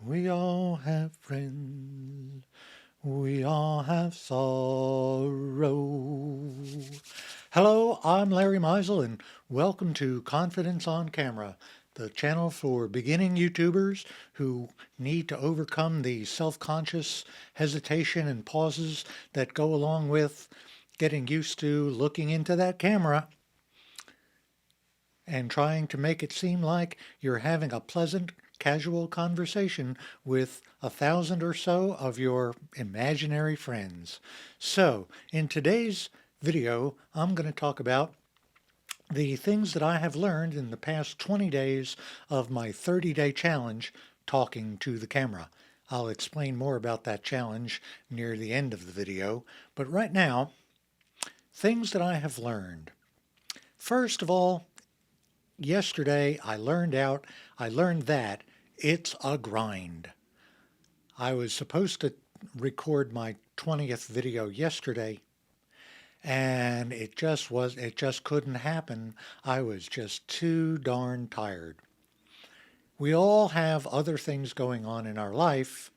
We all have friends. We all have sorrow. Hello, I'm Larry Meisel, and welcome to Confidence on Camera, the channel for beginning YouTubers who need to overcome the self-conscious hesitation and pauses that go along with getting used to looking into that camera and trying to make it seem like you're having a pleasant, casual conversation with 1,000 or so of your imaginary friends. So, in today's video, I'm going to talk about the things that I have learned in the past 20 days of my 30-day challenge talking to the camera. I'll explain more about that challenge near the end of the video, but right now, things that I have learned. First of all, yesterday I learned that it's a grind. I was supposed to record my 20th video yesterday and it just couldn't happen. I was just too darn tired. We all have other things going on in our life,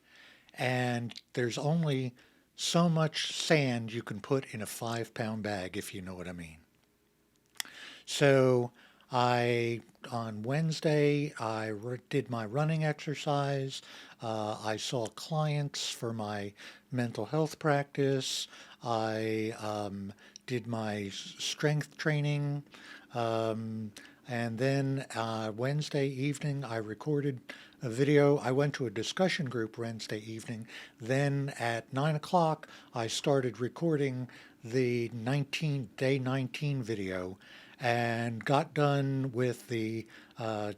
and there's only so much sand you can put in a 5-pound bag, if you know what I mean. So on Wednesday, did my running exercise. I saw clients for my mental health practice. I did my strength training. And then Wednesday evening, I recorded a video. I went to a discussion group Wednesday evening. Then at 9 o'clock, I started recording the day 19 video and got done with the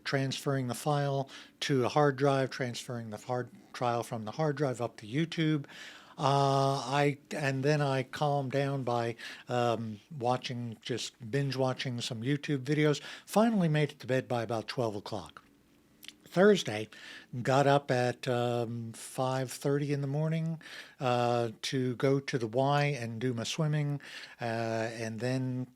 transferring the file to a hard drive, transferring the hard file from the hard drive up to YouTube. And then I calmed down by just binge watching some YouTube videos. Finally made it to bed by about 12 o'clock. Thursday, got up at 5:30 in the morning to go to the Y and do my swimming, and then,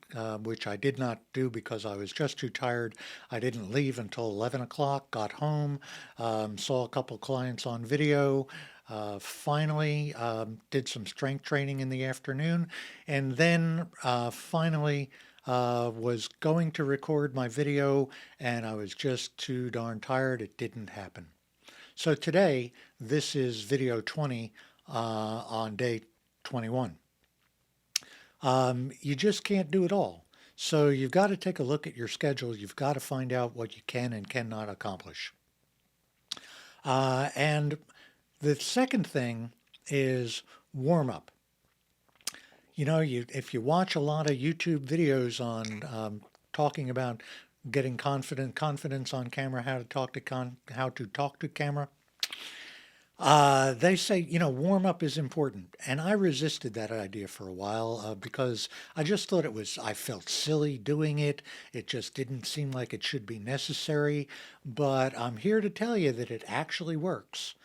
which I did not do because I was just too tired. I didn't leave until 11 o'clock, got home, saw a couple clients on video, finally did some strength training in the afternoon, and then finally was going to record my video, and I was just too darn tired. It didn't happen. So today, this is video 20 on day 21. You just can't do it all. So you've got to take a look at your schedule. You've got to find out what you can and cannot accomplish. And the second thing is warm up. You know, if you watch a lot of YouTube videos on talking about getting confidence on camera, how to talk to camera, they say, you know, warm up is important. And I resisted that idea for a while because I just thought I felt silly doing it. It just didn't seem like it should be necessary. But I'm here to tell you that it actually works.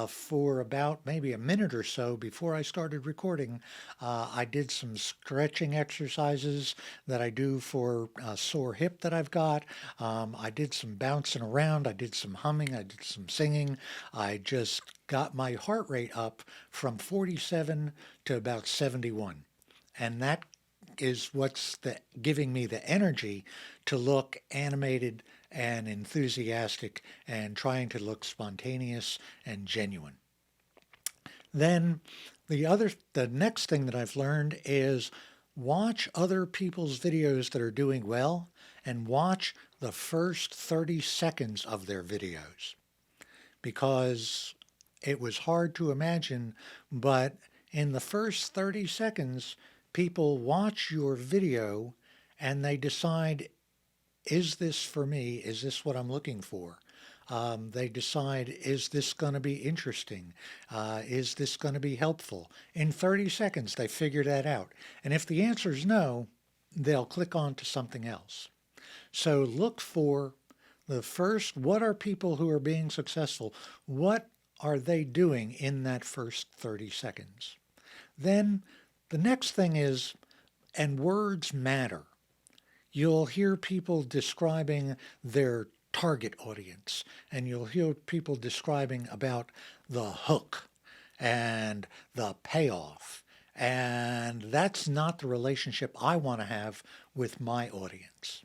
For about maybe a minute or so before I started recording, I did some stretching exercises that I do for a sore hip that I've got. I did some bouncing around. I did some humming. I did some singing. I just got my heart rate up from 47 to about 71. And that is what's giving me the energy to look animated and enthusiastic and trying to look spontaneous and genuine. Then the next thing that I've learned is watch other people's videos that are doing well and watch the first 30 seconds of their videos, because it was hard to imagine, but in the first 30 seconds, people watch your video and they decide, is this for me? Is this what I'm looking for? They decide, is this going to be interesting? Is this going to be helpful? In 30 seconds, they figure that out. And if the answer is no, they'll click on to something else. So look for the first, what are people who are being successful? What are they doing in that first 30 seconds? Then the next thing is, and words matter. You'll hear people describing their target audience, and you'll hear people describing about the hook and the payoff. And that's not the relationship I want to have with my audience.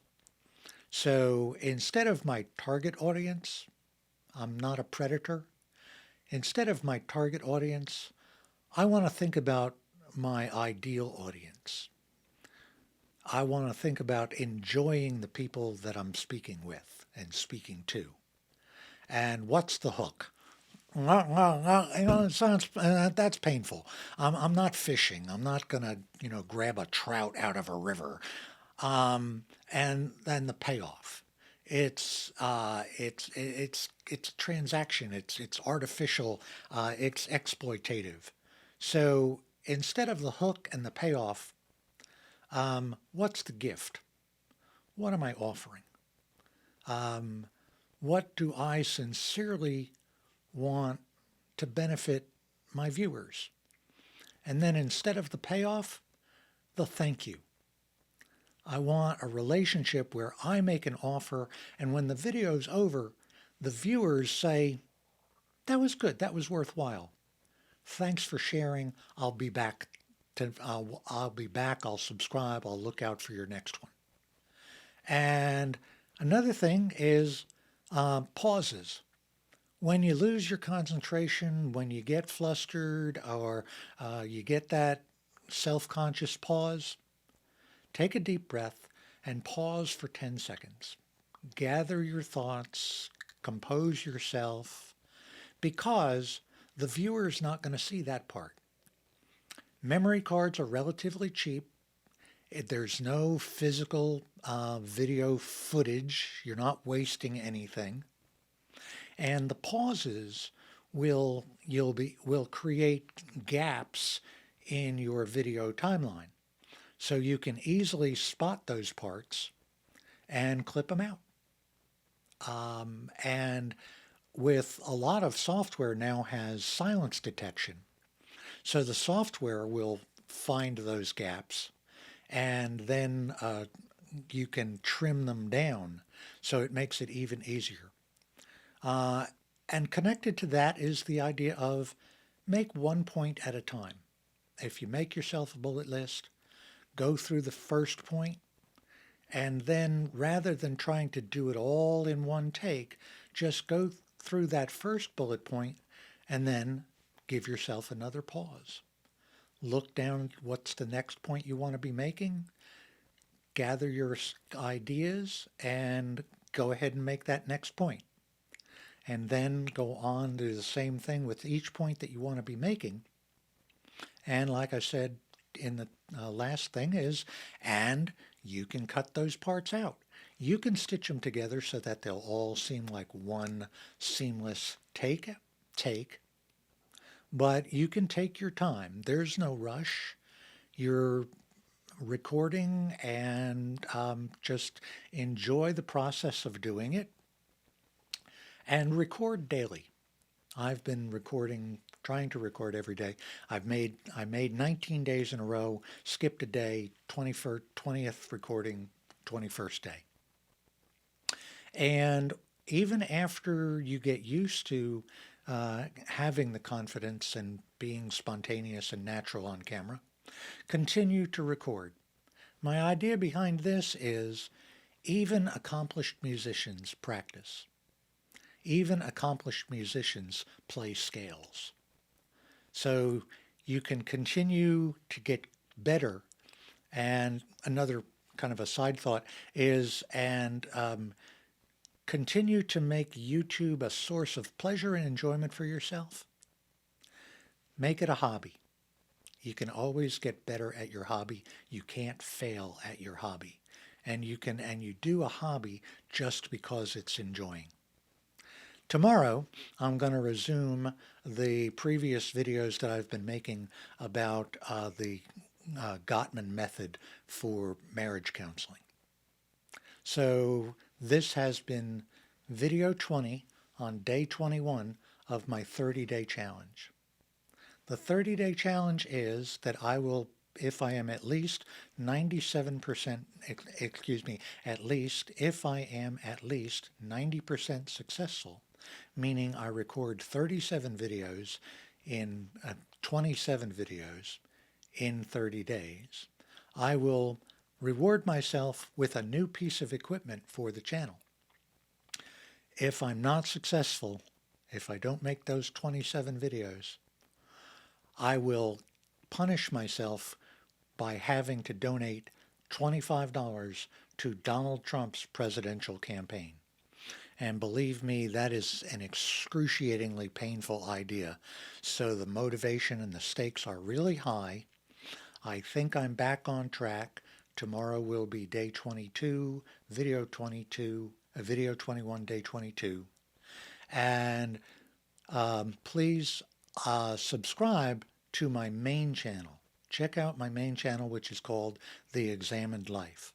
So instead of my target audience, I'm not a predator. Instead of my target audience, I want to think about my ideal audience. I want to think about enjoying the people that I'm speaking with and speaking to. And what's the hook? It sounds that's painful. I'm not fishing. I'm not gonna grab a trout out of a river. And then the payoff. It's transaction. It's artificial. It's exploitative. So instead of the hook and the payoff, what's the gift? What am I offering? What do I sincerely want to benefit my viewers? And then instead of the payoff, the thank you. I want a relationship where I make an offer, and when the video's over, the viewers say, that was good, that was worthwhile. Thanks for sharing. I'll be back. I'll be back. I'll subscribe. I'll look out for your next one. And another thing is pauses. When you lose your concentration, when you get flustered, or you get that self-conscious pause, take a deep breath and pause for 10 seconds. Gather your thoughts, compose yourself, because the viewer is not going to see that part. Memory cards are relatively cheap. There's no physical video footage. You're not wasting anything. And the pauses will create gaps in your video timeline. So you can easily spot those parts and clip them out. And with a lot of software now has silence detection. So the software will find those gaps, and then you can trim them down. So it makes it even easier. And connected to that is the idea of make one point at a time. If you make yourself a bullet list, go through the first point, and then rather than trying to do it all in one take, just go through that first bullet point and then give yourself another pause. Look down, what's the next point you want to be making? Gather your ideas and go ahead and make that next point. And then go on to do the same thing with each point that you want to be making. And like I said in the last thing is, and you can cut those parts out. You can stitch them together so that they'll all seem like one seamless take, but you can take your time. There's no rush. You're recording, and just enjoy the process of doing it, and record daily. I've been recording, trying to record every day. I made 19 days in a row, skipped a day, 20th recording, 21st day. And even after you get used to having the confidence and being spontaneous and natural on camera, continue to record. My idea behind this is even accomplished musicians practice. Even accomplished musicians play scales. So you can continue to get better. And another kind of a side thought is, continue to make YouTube a source of pleasure and enjoyment for yourself. Make it a hobby. You can always get better at your hobby. You can't fail at your hobby. And you do a hobby just because it's enjoying. Tomorrow, I'm going to resume the previous videos that I've been making about the Gottman method for marriage counseling. So this has been video 20 on day 21 of my 30-day challenge. The 30-day challenge is that I will if I am at least 97%, excuse me, at least if I am at least 90% successful, meaning I record 37 videos in 27 videos in 30 days, I will reward myself with a new piece of equipment for the channel. If I'm not successful, if I don't make those 27 videos, I will punish myself by having to donate $25 to Donald Trump's presidential campaign. And believe me, that is an excruciatingly painful idea. So the motivation and the stakes are really high. I think I'm back on track. Tomorrow will be day 22, video 22, video 21, day 22. And please subscribe to my main channel. Check out my main channel, which is called The Examined Life.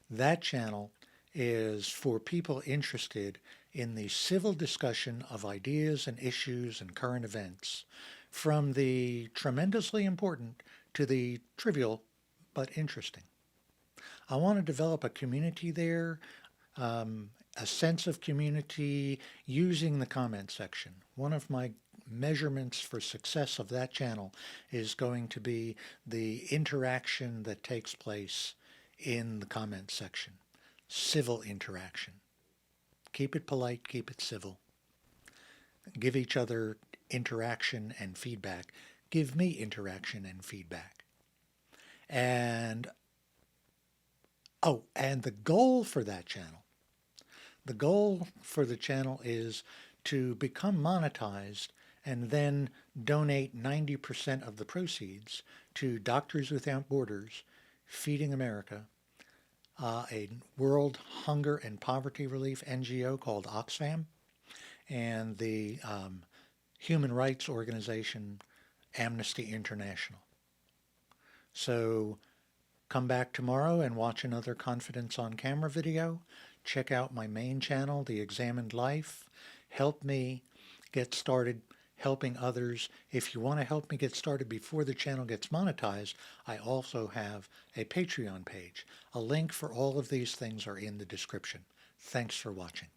That channel is for people interested in the civil discussion of ideas and issues and current events, from the tremendously important to the trivial but interesting. I want to develop a community there, a sense of community using the comment section. One of my measurements for success of that channel is going to be the interaction that takes place in the comment section. Civil interaction. Keep it polite, keep it civil. Give each other interaction and feedback. Give me interaction and feedback. And the goal for that channel, the goal for the channel is to become monetized and then donate 90% of the proceeds to Doctors Without Borders, Feeding America, a World Hunger and Poverty Relief NGO called Oxfam, and the human rights organization Amnesty International. So come back tomorrow and watch another Confidence on Camera video. Check out my main channel, The Examined Life. Help me get started helping others. If you want to help me get started before the channel gets monetized, I also have a Patreon page. A link for all of these things are in the description. Thanks for watching.